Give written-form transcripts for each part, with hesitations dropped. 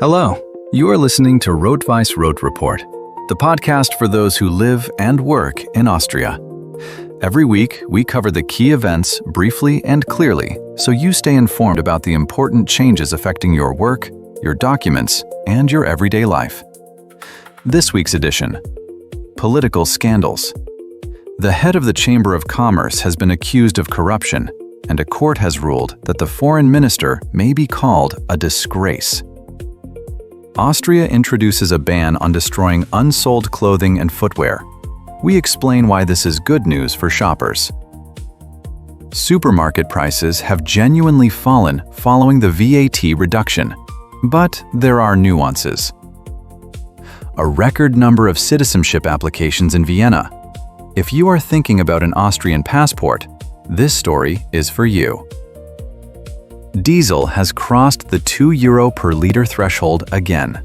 Hello, you are listening to Rot-Weiss-Rot Report, the podcast for those who live and work in Austria. Every week, we cover the key events briefly and clearly so you stay informed about the important changes affecting your work, your documents, and your everyday life. This week's edition: Political Scandals. The head of the Chamber of Commerce has been accused of corruption, and a court has ruled that the foreign minister may be called a disgrace. Austria introduces a ban on destroying unsold clothing and footwear. We explain why this is good news for shoppers. Supermarket prices have genuinely fallen following the VAT reduction, but there are nuances. A record number of citizenship applications in Vienna. If you are thinking about an Austrian passport, this story is for you. Diesel has crossed the €2 per liter threshold again.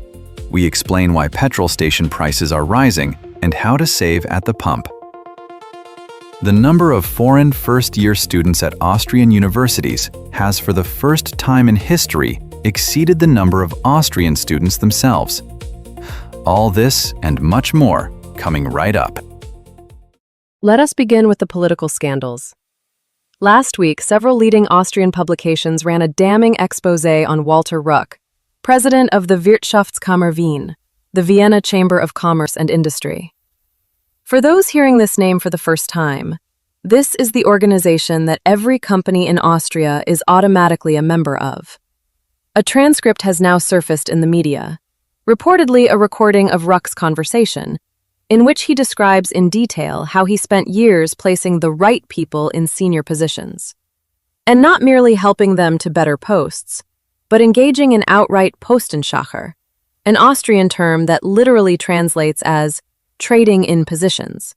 We explain why petrol station prices are rising and how to save at the pump. The number of foreign first-year students at Austrian universities has, for the first time in history, exceeded the number of Austrian students themselves. All this and much more coming right up. Let us begin with the political scandals. Last week, several leading Austrian publications ran a damning exposé on Walter Ruck, president of the Wirtschaftskammer Wien, the Vienna Chamber of Commerce and Industry. For those hearing this name for the first time, this is the organization that every company in Austria is automatically a member of. A transcript has now surfaced in the media, reportedly a recording of Ruck's conversation, in which he describes in detail how he spent years placing the right people in senior positions, and not merely helping them to better posts, but engaging in outright Postenschacher, an Austrian term that literally translates as trading in positions.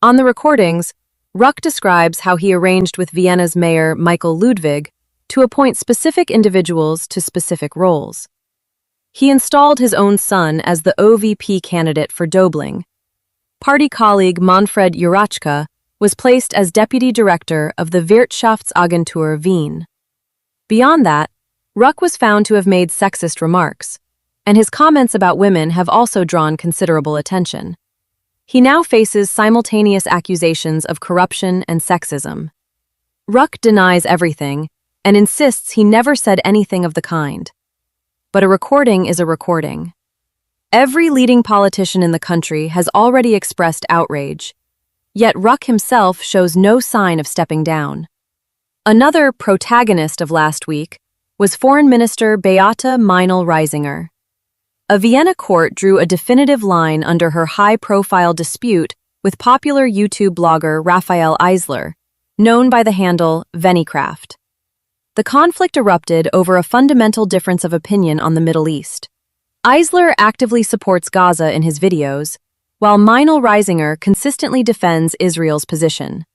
On the recordings, Ruck describes how he arranged with Vienna's mayor Michael Ludwig to appoint specific individuals to specific roles. He installed his own son as the OVP candidate for Dobling. Party colleague Manfred Jurachka was placed as deputy director of the Wirtschaftsagentur Wien. Beyond that, Ruck was found to have made sexist remarks, and his comments about women have also drawn considerable attention. He now faces simultaneous accusations of corruption and sexism. Ruck denies everything and insists he never said anything of the kind. But a recording is a recording. Every leading politician in the country has already expressed outrage, yet Ruck himself shows no sign of stepping down. Another protagonist of last week was Foreign Minister Beate Meinl-Reisinger. A Vienna court drew a definitive line under her high-profile dispute with popular YouTube blogger Raphael Eisler, known by the handle Venicraft. The conflict erupted over a fundamental difference of opinion on the Middle East. Eisler actively supports Gaza in his videos, while Meinl-Reisinger consistently defends Israel's position.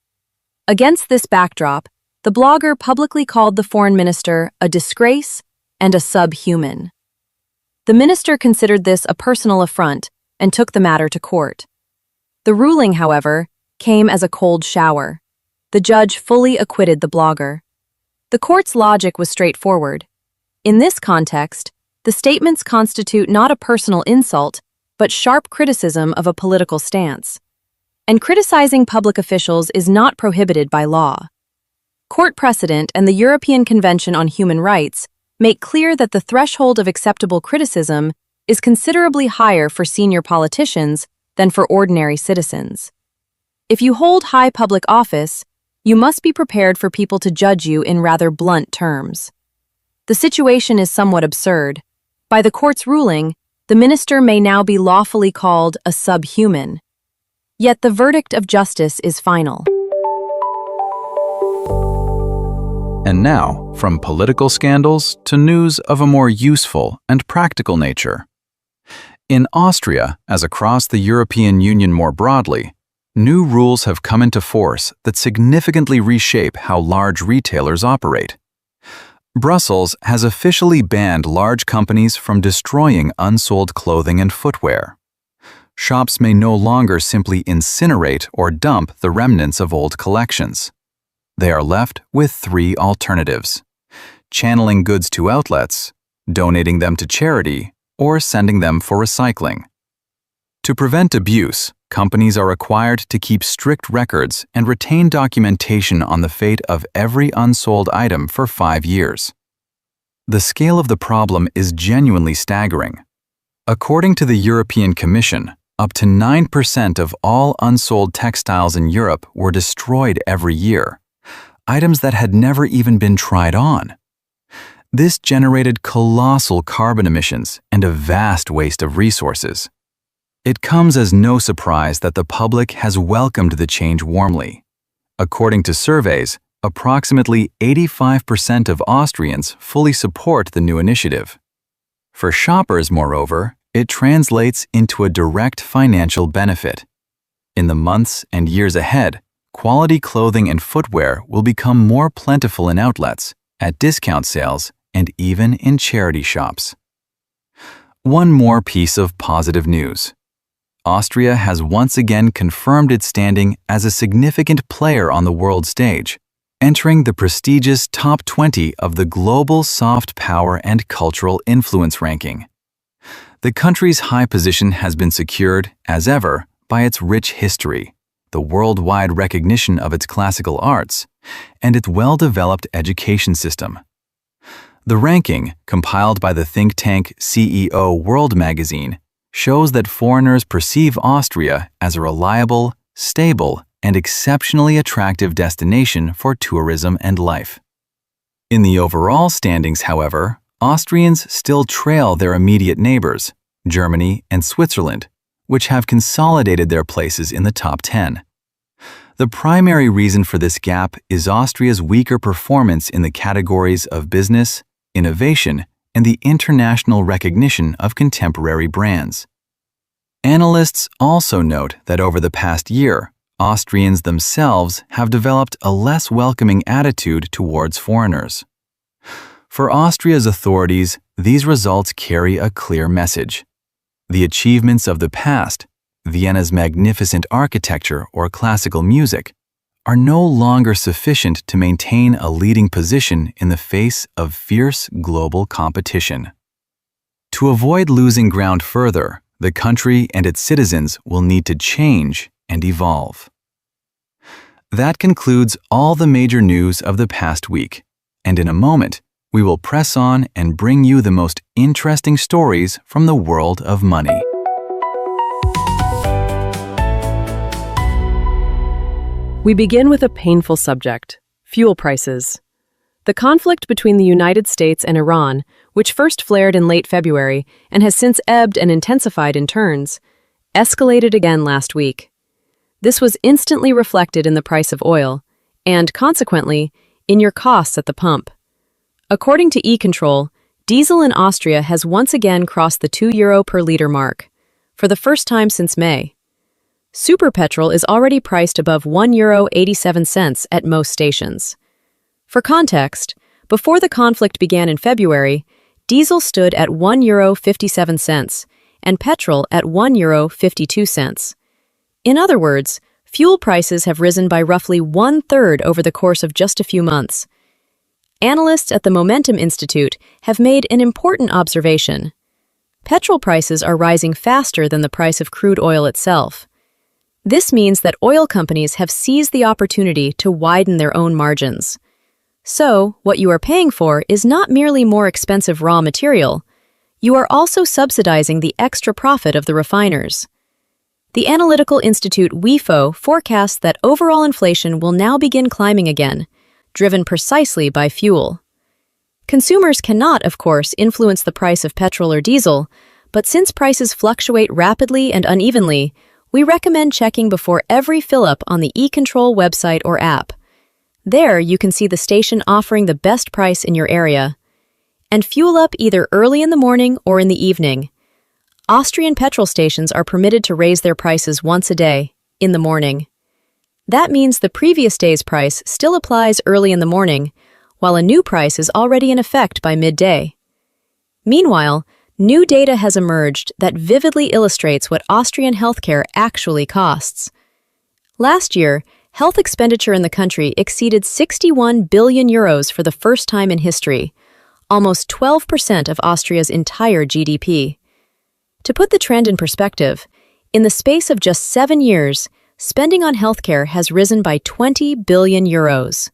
Against this backdrop, the blogger publicly called the foreign minister a disgrace and a subhuman. The minister considered this a personal affront and took the matter to court. The ruling, however, came as a cold shower. The judge fully acquitted the blogger. The court's logic was straightforward. In this context, the statements constitute not a personal insult, but sharp criticism of a political stance. And criticizing public officials is not prohibited by law. Court precedent and the European Convention on Human Rights make clear that the threshold of acceptable criticism is considerably higher for senior politicians than for ordinary citizens. If you hold high public office, you must be prepared for people to judge you in rather blunt terms. The situation is somewhat absurd. By the court's ruling, the minister may now be lawfully called a subhuman. Yet the verdict of justice is final. And now, from political scandals to news of a more useful and practical nature. In Austria, as across the European Union more broadly, new rules have come into force that significantly reshape how large retailers operate. Brussels has officially banned large companies from destroying unsold clothing and footwear. Shops may no longer simply incinerate or dump the remnants of old collections. They are left with three alternatives: channeling goods to outlets, donating them to charity, or sending them for recycling. To prevent abuse, companies are required to keep strict records and retain documentation on the fate of every unsold item for 5 years. The scale of the problem is genuinely staggering. According to the European Commission, up to 9% of all unsold textiles in Europe were destroyed every year, items that had never even been tried on. This generated colossal carbon emissions and a vast waste of resources. It comes as no surprise that the public has welcomed the change warmly. According to surveys, approximately 85% of Austrians fully support the new initiative. For shoppers, moreover, it translates into a direct financial benefit. In the months and years ahead, quality clothing and footwear will become more plentiful in outlets, at discount sales, and even in charity shops. One more piece of positive news. Austria has once again confirmed its standing as a significant player on the world stage, entering the prestigious top 20 of the Global Soft Power and Cultural Influence ranking. The country's high position has been secured, as ever, by its rich history, the worldwide recognition of its classical arts, and its well-developed education system. The ranking, compiled by the think tank CEO World Magazine, shows that foreigners perceive Austria as a reliable, stable, and exceptionally attractive destination for tourism and life. In the overall standings, however, Austrians still trail their immediate neighbors, Germany and Switzerland, which have consolidated their places in the top 10. The primary reason for this gap is Austria's weaker performance in the categories of business, innovation, and the international recognition of contemporary brands. Analysts also note that over the past year, Austrians themselves have developed a less welcoming attitude towards foreigners. For Austria's authorities, these results carry a clear message. The achievements of the past, Vienna's magnificent architecture or classical music, are no longer sufficient to maintain a leading position in the face of fierce global competition. To avoid losing ground further, the country and its citizens will need to change and evolve. That concludes all the major news of the past week, and in a moment, we will press on and bring you the most interesting stories from the world of money. We begin with a painful subject: fuel prices. The conflict between the United States and Iran, which first flared in late February and has since ebbed and intensified in turns, escalated again last week. This was instantly reflected in the price of oil and, consequently, in your costs at the pump. According to E-Control, diesel in Austria has once again crossed the €2 per litre mark, for the first time since May. Super petrol is already priced above €1.87 at most stations. For context, before the conflict began in February, diesel stood at €1.57 and petrol at €1.52. In other words, fuel prices have risen by roughly 1/3 over the course of just a few months. Analysts at the Momentum Institute have made an important observation. Petrol prices are rising faster than the price of crude oil itself. This means that oil companies have seized the opportunity to widen their own margins. So, what you are paying for is not merely more expensive raw material. You are also subsidizing the extra profit of the refiners. The analytical institute WIFO forecasts that overall inflation will now begin climbing again, driven precisely by fuel. Consumers cannot, of course, influence the price of petrol or diesel, but since prices fluctuate rapidly and unevenly, we recommend checking before every fill-up on the E-Control website or app. There, you can see the station offering the best price in your area. And fuel up either early in the morning or in the evening. Austrian petrol stations are permitted to raise their prices once a day, in the morning. That means the previous day's price still applies early in the morning, while a new price is already in effect by midday. Meanwhile, new data has emerged that vividly illustrates what Austrian healthcare actually costs. Last year, health expenditure in the country exceeded €61 billion for the first time in history, almost 12% of Austria's entire GDP. To put the trend in perspective, in the space of just 7 years, spending on healthcare has risen by 20 billion euros.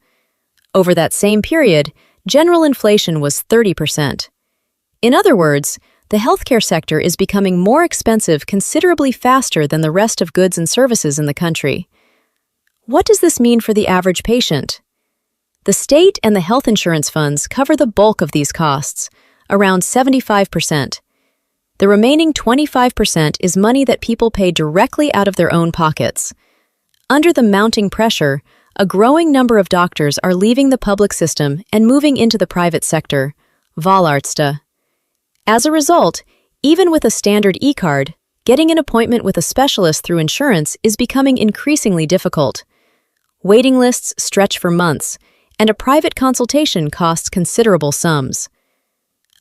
Over that same period, general inflation was 30%. In other words, the healthcare sector is becoming more expensive considerably faster than the rest of goods and services in the country. What does this mean for the average patient? The state and the health insurance funds cover the bulk of these costs, around 75%. The remaining 25% is money that people pay directly out of their own pockets. Under the mounting pressure, a growing number of doctors are leaving the public system and moving into the private sector, Wahlarzte. As a result, even with a standard e-card, getting an appointment with a specialist through insurance is becoming increasingly difficult. Waiting lists stretch for months, and a private consultation costs considerable sums.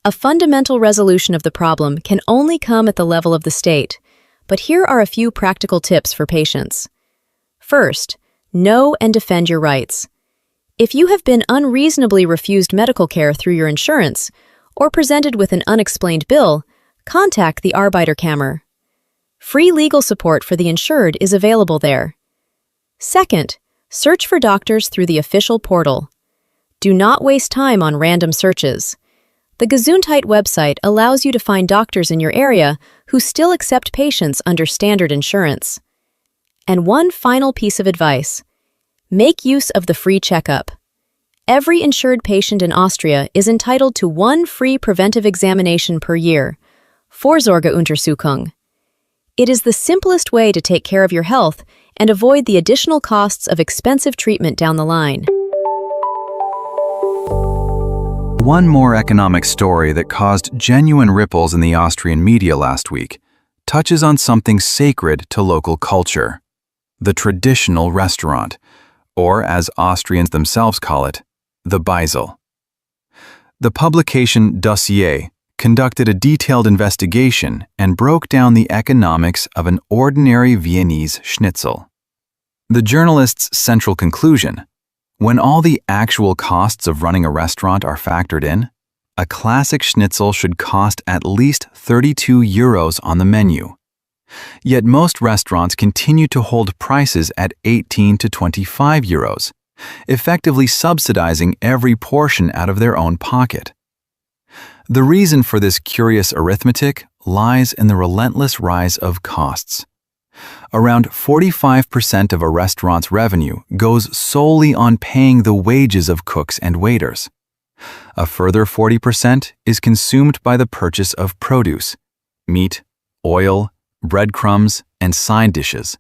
A fundamental resolution of the problem can only come at the level of the state, but here are a few practical tips for patients. First, know and defend your rights. If you have been unreasonably refused medical care through your insurance, or presented with an unexplained bill, contact the Arbeiterkammer. Free legal support for the insured is available there. Second, search for doctors through the official portal. Do not waste time on random searches. The Gesundheit website allows you to find doctors in your area who still accept patients under standard insurance. And one final piece of advice. Make use of the free checkup. Every insured patient in Austria is entitled to one free preventive examination per year, Vorsorgeuntersuchung. It is the simplest way to take care of your health and avoid the additional costs of expensive treatment down the line. One more economic story that caused genuine ripples in the Austrian media last week touches on something sacred to local culture: the traditional restaurant, or as Austrians themselves call it, the Beisel. The publication Dossier conducted a detailed investigation and broke down the economics of an ordinary Viennese schnitzel. The journalist's central conclusion: when all the actual costs of running a restaurant are factored in, a classic schnitzel should cost at least 32 euros on the menu. Yet most restaurants continue to hold prices at 18 to 25 euros, effectively subsidizing every portion out of their own pocket. The reason for this curious arithmetic lies in the relentless rise of costs. Around 45% of a restaurant's revenue goes solely on paying the wages of cooks and waiters. A further 40% is consumed by the purchase of produce, meat, oil, breadcrumbs, and side dishes.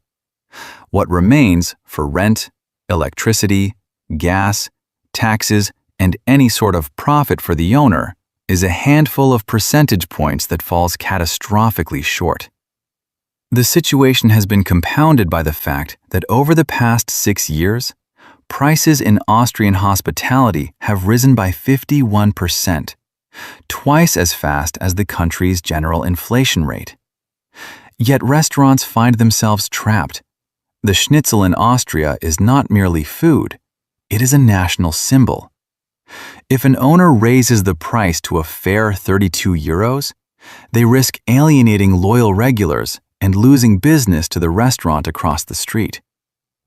What remains for rent, electricity, gas, taxes, and any sort of profit for the owner is a handful of percentage points that falls catastrophically short. The situation has been compounded by the fact that over the past 6 years, prices in Austrian hospitality have risen by 51%, twice as fast as the country's general inflation rate. Yet restaurants find themselves trapped. The schnitzel in Austria is not merely food, it is a national symbol. If an owner raises the price to a fair 32 euros, they risk alienating loyal regulars and losing business to the restaurant across the street.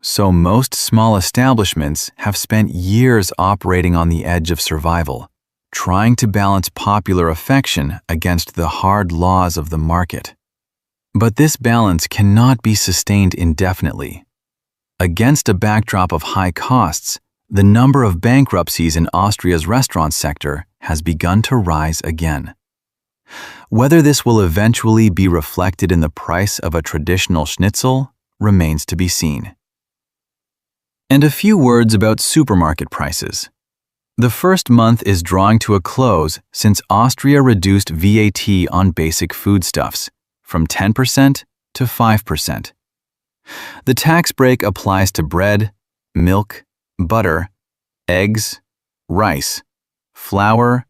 So most small establishments have spent years operating on the edge of survival, trying to balance popular affection against the hard laws of the market. But this balance cannot be sustained indefinitely. Against a backdrop of high costs, the number of bankruptcies in Austria's restaurant sector has begun to rise again. Whether this will eventually be reflected in the price of a traditional schnitzel remains to be seen. And a few words about supermarket prices. The first month is drawing to a close since Austria reduced VAT on basic foodstuffs from 10% to 5%. The tax break applies to bread, milk, butter, eggs, rice, flour,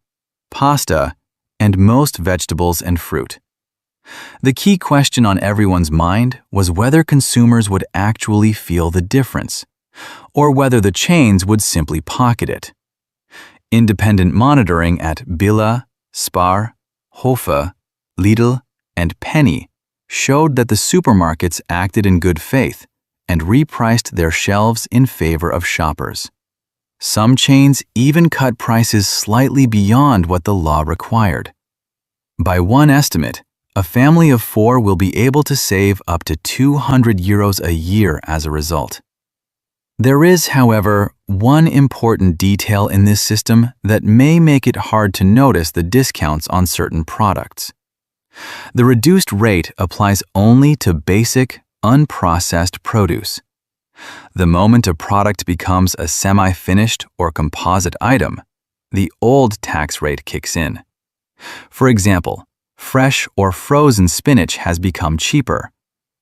pasta, and most vegetables and fruit. The key question on everyone's mind was whether consumers would actually feel the difference, or whether the chains would simply pocket it. Independent monitoring at Billa, Spar, Hofe, Lidl, and Penny showed that the supermarkets acted in good faith and repriced their shelves in favor of shoppers. Some chains even cut prices slightly beyond what the law required. By one estimate, a family of 4 will be able to save up to €200 a year as a result. There is, however, one important detail in this system that may make it hard to notice the discounts on certain products. The reduced rate applies only to basic, unprocessed produce. The moment a product becomes a semi-finished or composite item, the old tax rate kicks in. For example, fresh or frozen spinach has become cheaper,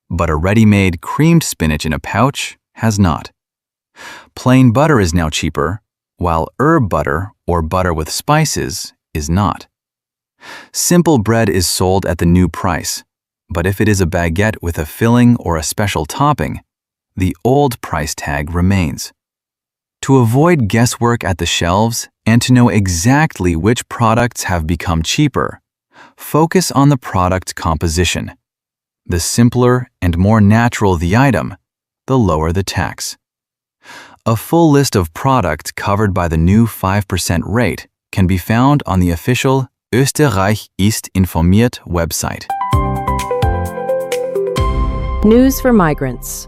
but a ready-made creamed spinach in a pouch has not. Plain butter is now cheaper, while herb butter or butter with spices is not. Simple bread is sold at the new price, but if it is a baguette with a filling or a special topping, the old price tag remains. To avoid guesswork at the shelves and to know exactly which products have become cheaper, focus on the product composition. The simpler and more natural the item, the lower the tax. A full list of products covered by the new 5% rate can be found on the official Österreich ist informiert website. News for migrants.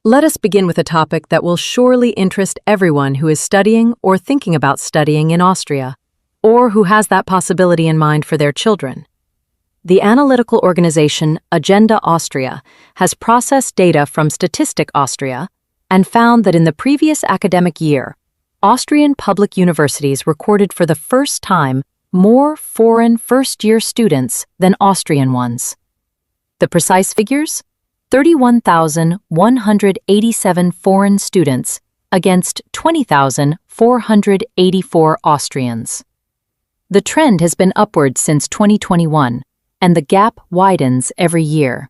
Let us begin with a topic that will surely interest everyone who is studying or thinking about studying in Austria, or who has that possibility in mind for their children. The analytical organization Agenda Austria has processed data from Statistik Austria and found that in the previous academic year, Austrian public universities recorded for the first time more foreign first-year students than Austrian ones. The precise figures? 31,187 foreign students against 20,484 Austrians. The trend has been upward since 2021, and the gap widens every year.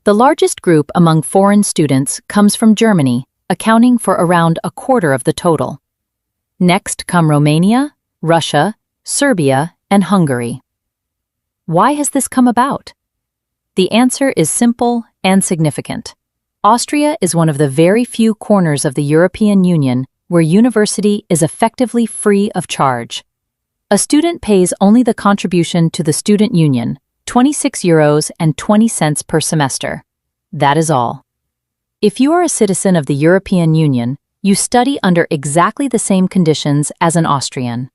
The largest group among foreign students comes from Germany, accounting for around a quarter of the total. Next come Romania, Russia, Serbia, and Hungary. Why has this come about? The answer is simple and significant. Austria is one of the very few corners of the European Union where university is effectively free of charge. A student pays only the contribution to the student union, €26.20 per semester. That is all. If you are a citizen of the European Union, you study under exactly the same conditions as an Austrian.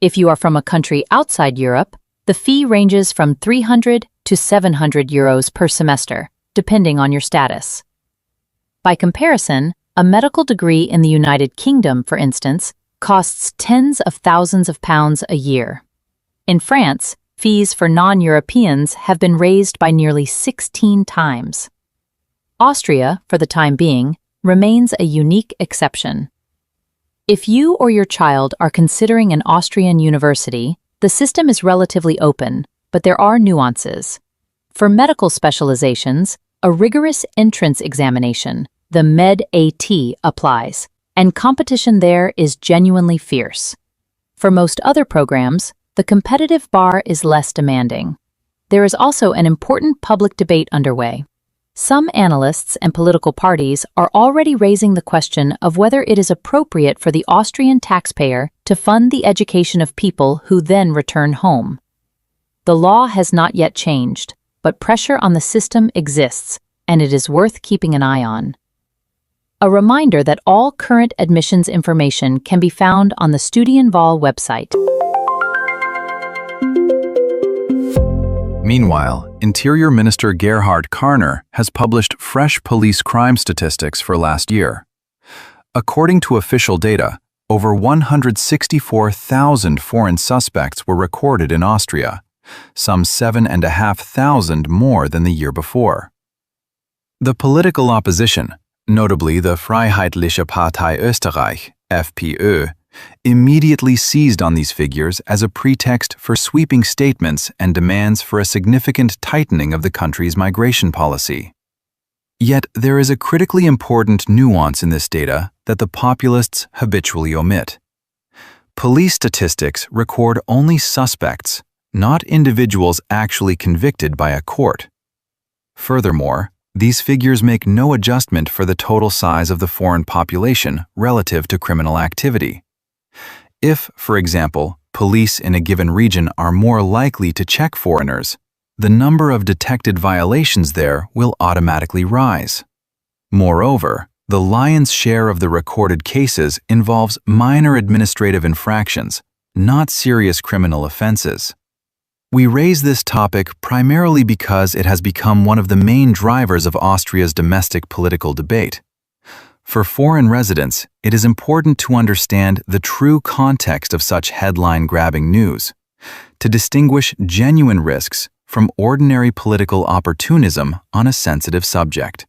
If you are from a country outside Europe, the fee ranges from €300 to €700 per semester, depending on your status. By comparison, a medical degree in the United Kingdom, for instance, costs tens of thousands of pounds a year. In France, fees for non-Europeans have been raised by nearly 16 times. Austria, for the time being, remains a unique exception. If you or your child are considering an Austrian university, the system is relatively open, but there are nuances. For medical specializations, a rigorous entrance examination, the Med-AT, applies, and competition there is genuinely fierce. For most other programs, the competitive bar is less demanding. There is also an important public debate underway. Some analysts and political parties are already raising the question of whether it is appropriate for the Austrian taxpayer to fund the education of people who then return home. The law has not yet changed, but pressure on the system exists, and it is worth keeping an eye on. A reminder that all current admissions information can be found on the Studienwahl website. Meanwhile, Interior Minister Gerhard Karner has published fresh police crime statistics for last year. According to official data, over 164,000 foreign suspects were recorded in Austria, some 7,500 more than the year before. The political opposition, notably the Freiheitliche Partei Österreich, FPÖ, immediately seized on these figures as a pretext for sweeping statements and demands for a significant tightening of the country's migration policy. Yet there is a critically important nuance in this data that the populists habitually omit. Police statistics record only suspects, not individuals actually convicted by a court. Furthermore, these figures make no adjustment for the total size of the foreign population relative to criminal activity. If, for example, police in a given region are more likely to check foreigners, the number of detected violations there will automatically rise. Moreover, the lion's share of the recorded cases involves minor administrative infractions, not serious criminal offenses. We raise this topic primarily because it has become one of the main drivers of Austria's domestic political debate. For foreign residents, it is important to understand the true context of such headline-grabbing news, to distinguish genuine risks from ordinary political opportunism on a sensitive subject.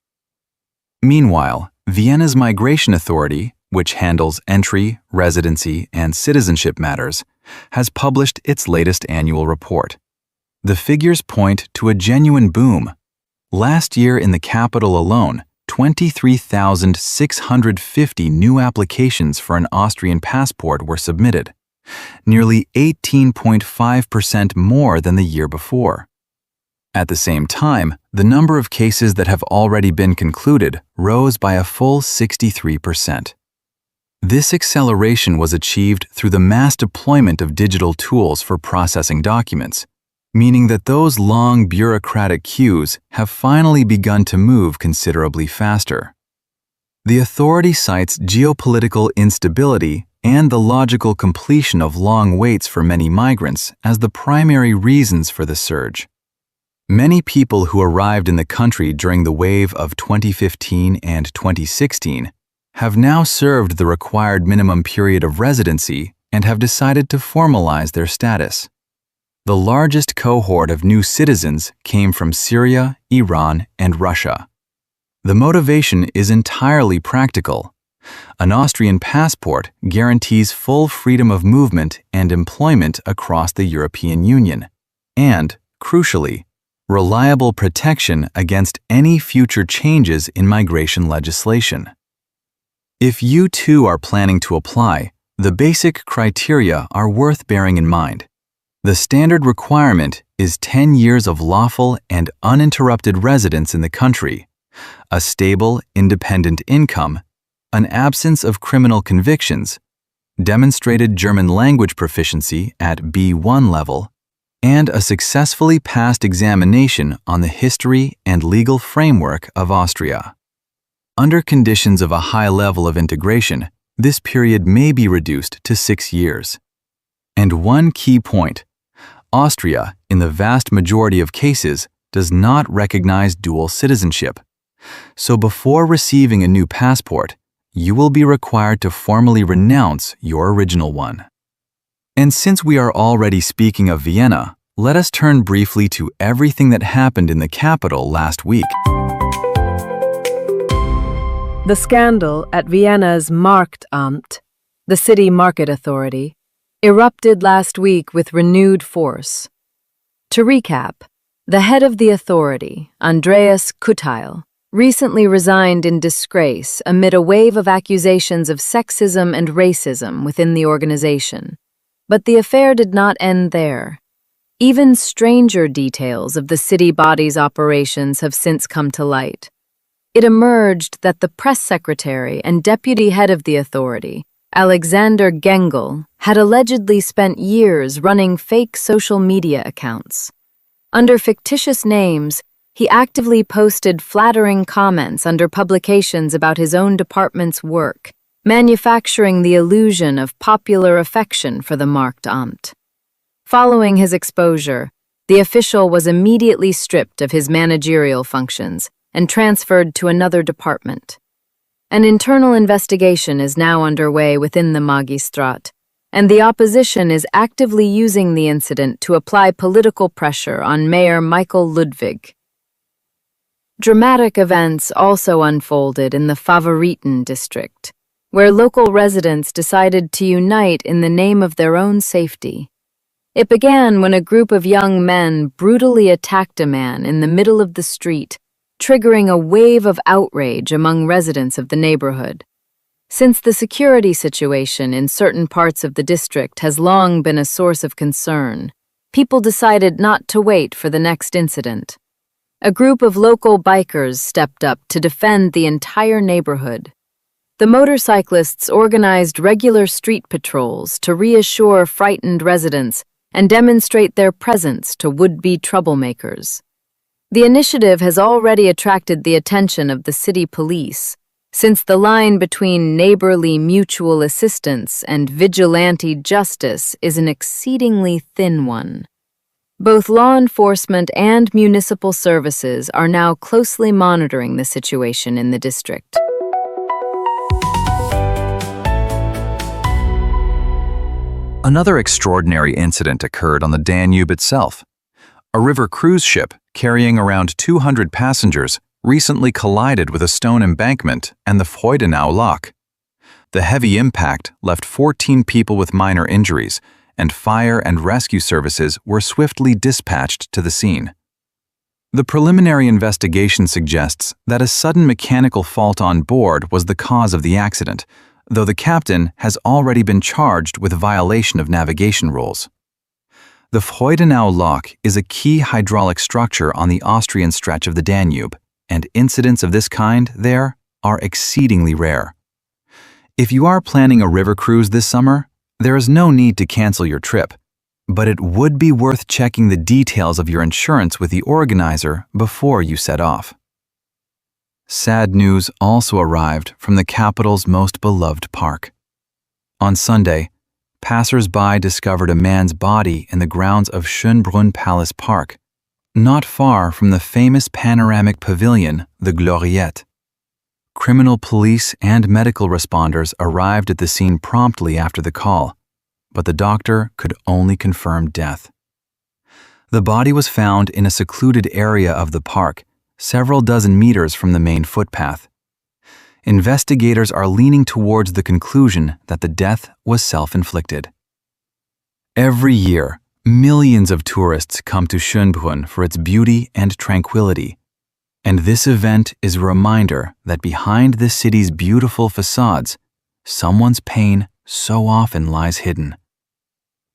Meanwhile, Vienna's Migration Authority, which handles entry, residency, and citizenship matters, has published its latest annual report. The figures point to a genuine boom. Last year in the capital alone, 23,650 new applications for an Austrian passport were submitted, nearly 18.5% more than the year before. At the same time, the number of cases that have already been concluded rose by a full 63%. This acceleration was achieved through the mass deployment of digital tools for processing documents, meaning that those long bureaucratic queues have finally begun to move considerably faster. The authority cites geopolitical instability and the logical completion of long waits for many migrants as the primary reasons for the surge. Many people who arrived in the country during the wave of 2015 and 2016 have now served the required minimum period of residency and have decided to formalize their status. The largest cohort of new citizens came from Syria, Iran, and Russia. The motivation is entirely practical. An Austrian passport guarantees full freedom of movement and employment across the European Union, and, crucially, reliable protection against any future changes in migration legislation. If you too are planning to apply, the basic criteria are worth bearing in mind. The standard requirement is 10 years of lawful and uninterrupted residence in the country, a stable, independent income, an absence of criminal convictions, demonstrated German language proficiency at B1 level, and a successfully passed examination on the history and legal framework of Austria. Under conditions of a high level of integration, this period may be reduced to 6 years. And one key point: Austria, in the vast majority of cases, does not recognize dual citizenship. So before receiving a new passport, you will be required to formally renounce your original one. And since we are already speaking of Vienna, let us turn briefly to everything that happened in the capital last week. The scandal at Vienna's Marktamt, the city market authority, erupted last week with renewed force. To recap, the head of the authority, Andreas Kutil, recently resigned in disgrace amid a wave of accusations of sexism and racism within the organization. But the affair did not end there. Even stranger details of the city body's operations have since come to light. It emerged that the press secretary and deputy head of the authority, Alexander Gengel, had allegedly spent years running fake social media accounts. Under fictitious names, he actively posted flattering comments under publications about his own department's work, manufacturing the illusion of popular affection for the Marktamt. Following his exposure, the official was immediately stripped of his managerial functions and transferred to another department. An internal investigation is now underway within the Magistraat, and the opposition is actively using the incident to apply political pressure on Mayor Michael Ludwig. Dramatic events also unfolded in the Favoriten district, where local residents decided to unite in the name of their own safety. It began when a group of young men brutally attacked a man in the middle of the street, triggering a wave of outrage among residents of the neighborhood. Since the security situation in certain parts of the district has long been a source of concern, people decided not to wait for the next incident. A group of local bikers stepped up to defend the entire neighborhood. The motorcyclists organized regular street patrols to reassure frightened residents and demonstrate their presence to would-be troublemakers. The initiative has already attracted the attention of the city police, since the line between neighborly mutual assistance and vigilante justice is an exceedingly thin one. Both law enforcement and municipal services are now closely monitoring the situation in the district. Another extraordinary incident occurred on the Danube itself. A river cruise ship carrying around 200 passengers recently collided with a stone embankment and the Freudenau lock. The heavy impact left 14 people with minor injuries, and fire and rescue services were swiftly dispatched to the scene. The preliminary investigation suggests that a sudden mechanical fault on board was the cause of the accident, though the captain has already been charged with violation of navigation rules. The Freudenau lock is a key hydraulic structure on the Austrian stretch of the Danube, and incidents of this kind there are exceedingly rare. If you are planning a river cruise this summer, there is no need to cancel your trip, but it would be worth checking the details of your insurance with the organizer before you set off. Sad news also arrived from the capital's most beloved park. On Sunday, passers-by discovered a man's body in the grounds of Schönbrunn Palace Park, not far from the famous panoramic pavilion, the Gloriette. Criminal police and medical responders arrived at the scene promptly after the call, but the doctor could only confirm death. The body was found in a secluded area of the park, several dozen meters from the main footpath. Investigators are leaning towards the conclusion that the death was self-inflicted. Every year, millions of tourists come to Schönbrunn for its beauty and tranquility, and this event is a reminder that behind the city's beautiful facades, someone's pain so often lies hidden.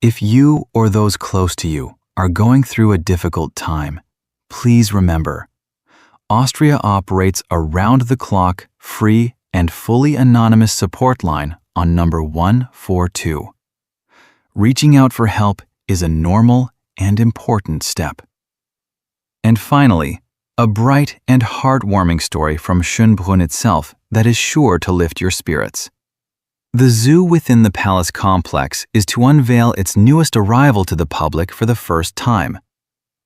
If you or those close to you are going through a difficult time, please remember, Austria operates a round-the-clock, free, and fully anonymous support line on number 142. Reaching out for help is a normal and important step. And finally, a bright and heartwarming story from Schönbrunn itself that is sure to lift your spirits. The zoo within the palace complex is to unveil its newest arrival to the public for the first time.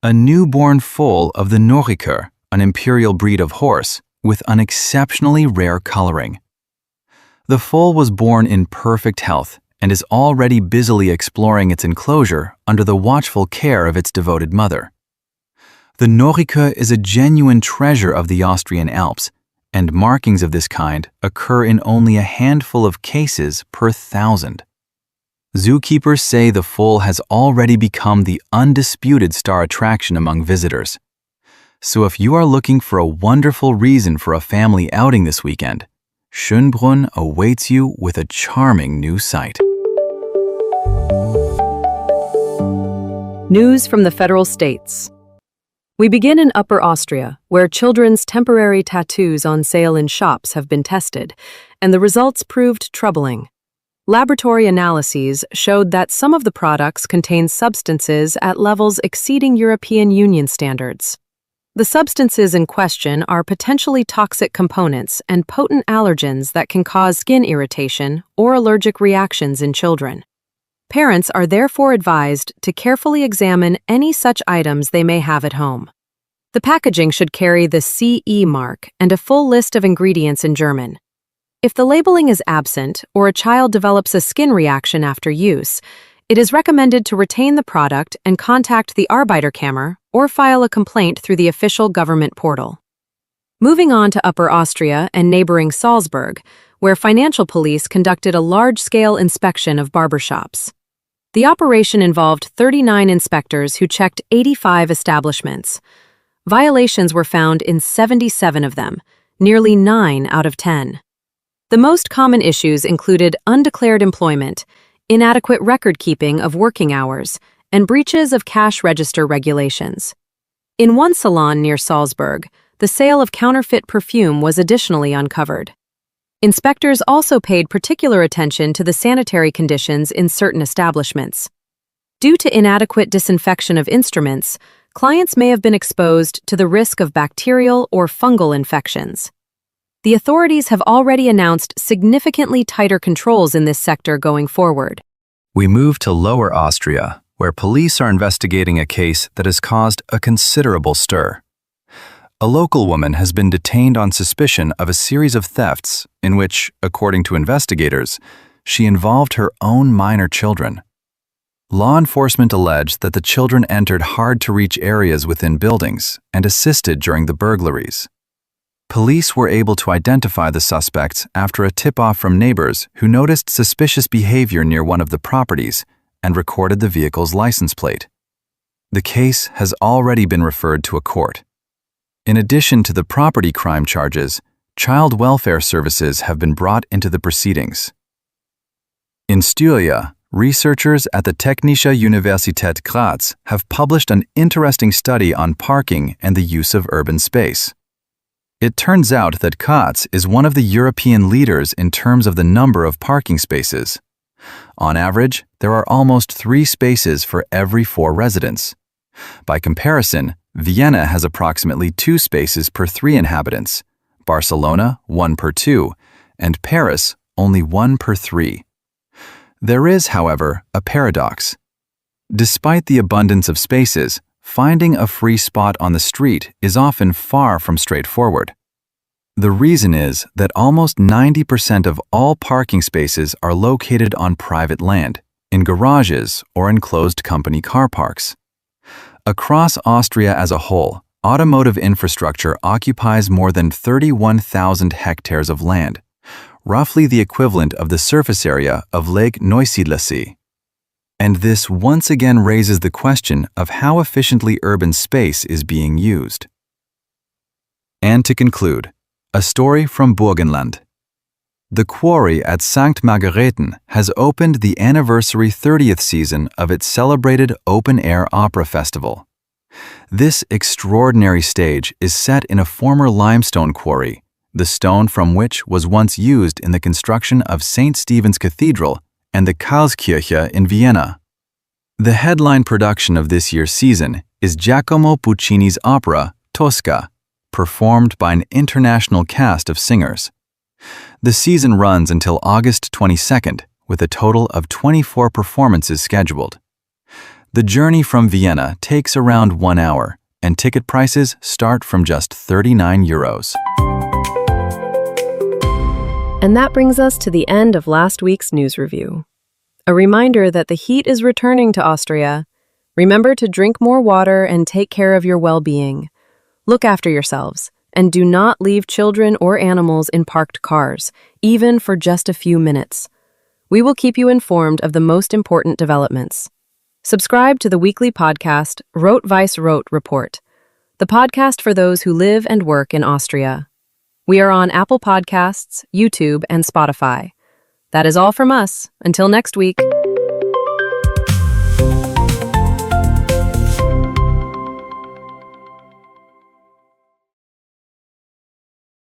A newborn foal of the Noriker, an imperial breed of horse, with an exceptionally rare coloring. The foal was born in perfect health and is already busily exploring its enclosure under the watchful care of its devoted mother. The Noriker is a genuine treasure of the Austrian Alps, and markings of this kind occur in only a handful of cases per 1,000. Zookeepers say the foal has already become the undisputed star attraction among visitors. So if you are looking for a wonderful reason for a family outing this weekend, Schönbrunn awaits you with a charming new sight. News from the federal states. We begin in Upper Austria, where children's temporary tattoos on sale in shops have been tested, and the results proved troubling. Laboratory analyses showed that some of the products contain substances at levels exceeding European Union standards. The substances in question are potentially toxic components and potent allergens that can cause skin irritation or allergic reactions in children. Parents are therefore advised to carefully examine any such items they may have at home. The packaging should carry the CE mark and a full list of ingredients in German. If the labeling is absent or a child develops a skin reaction after use, it is recommended to retain the product and contact the Arbeiterkammer or file a complaint through the official government portal. Moving on to Upper Austria and neighboring Salzburg, where financial police conducted a large-scale inspection of barbershops. The operation involved 39 inspectors who checked 85 establishments. Violations were found in 77 of them, nearly 9 out of 10. The most common issues included undeclared employment, inadequate record-keeping of working hours, and breaches of cash register regulations. In one salon near Salzburg, the sale of counterfeit perfume was additionally uncovered. Inspectors also paid particular attention to the sanitary conditions in certain establishments. Due to inadequate disinfection of instruments, clients may have been exposed to the risk of bacterial or fungal infections. The authorities have already announced significantly tighter controls in this sector going forward. We move to Lower Austria, where police are investigating a case that has caused a considerable stir. A local woman has been detained on suspicion of a series of thefts in which, according to investigators, she involved her own minor children. Law enforcement alleged that the children entered hard-to-reach areas within buildings and assisted during the burglaries. Police were able to identify the suspects after a tip-off from neighbors who noticed suspicious behavior near one of the properties and recorded the vehicle's license plate. The case has already been referred to a court. In addition to the property crime charges, child welfare services have been brought into the proceedings. In Styria, researchers at the Technische Universität Graz have published an interesting study on parking and the use of urban space. It turns out that Graz is one of the European leaders in terms of the number of parking spaces. On average, there are almost 3 spaces for every 4 residents. By comparison, Vienna has approximately 2 spaces per 3 inhabitants, Barcelona 1 per 2, and Paris only 1 per 3. There is, however, a paradox. Despite the abundance of spaces, finding a free spot on the street is often far from straightforward. The reason is that almost 90% of all parking spaces are located on private land, in garages or enclosed company car parks. Across Austria as a whole, automotive infrastructure occupies more than 31,000 hectares of land, roughly the equivalent of the surface area of Lake Neusiedlersee. And this once again raises the question of how efficiently urban space is being used. And to conclude, a story from Burgenland. The quarry at St. Margareten has opened the anniversary 30th season of its celebrated open-air opera festival. This extraordinary stage is set in a former limestone quarry, the stone from which was once used in the construction of St. Stephen's Cathedral and the Karlskirche in Vienna. The headline production of this year's season is Giacomo Puccini's opera, Tosca, performed by an international cast of singers. The season runs until August 22nd, with a total of 24 performances scheduled. The journey from Vienna takes around 1 hour, and ticket prices start from just €39. And that brings us to the end of last week's news review. A reminder that the heat is returning to Austria. Remember to drink more water and take care of your well-being. Look after yourselves, and do not leave children or animals in parked cars, even for just a few minutes. We will keep you informed of the most important developments. Subscribe to the weekly podcast, Rot-Weiss-Rot REPORT, the podcast for those who live and work in Austria. We are on Apple Podcasts, YouTube, and Spotify. That is all from us. Until next week.